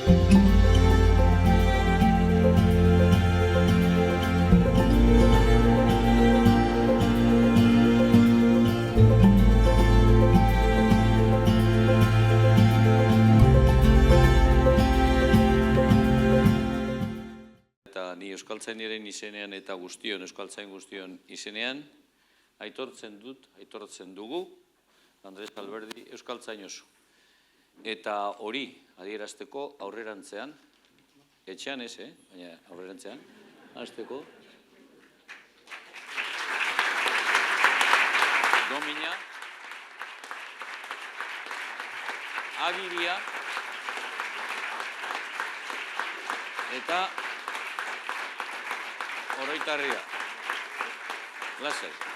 Eta ni euskaltzainaren izenean eta euskaltzain guztion izenean, aitortzen dugu, Andres Alberdi euskaltzain oso. Eta hori adierazteko aurrerantzean, etxean ez, baina aurrerantzean, hasteko, domina, agiria, eta oroitarria. Lasai.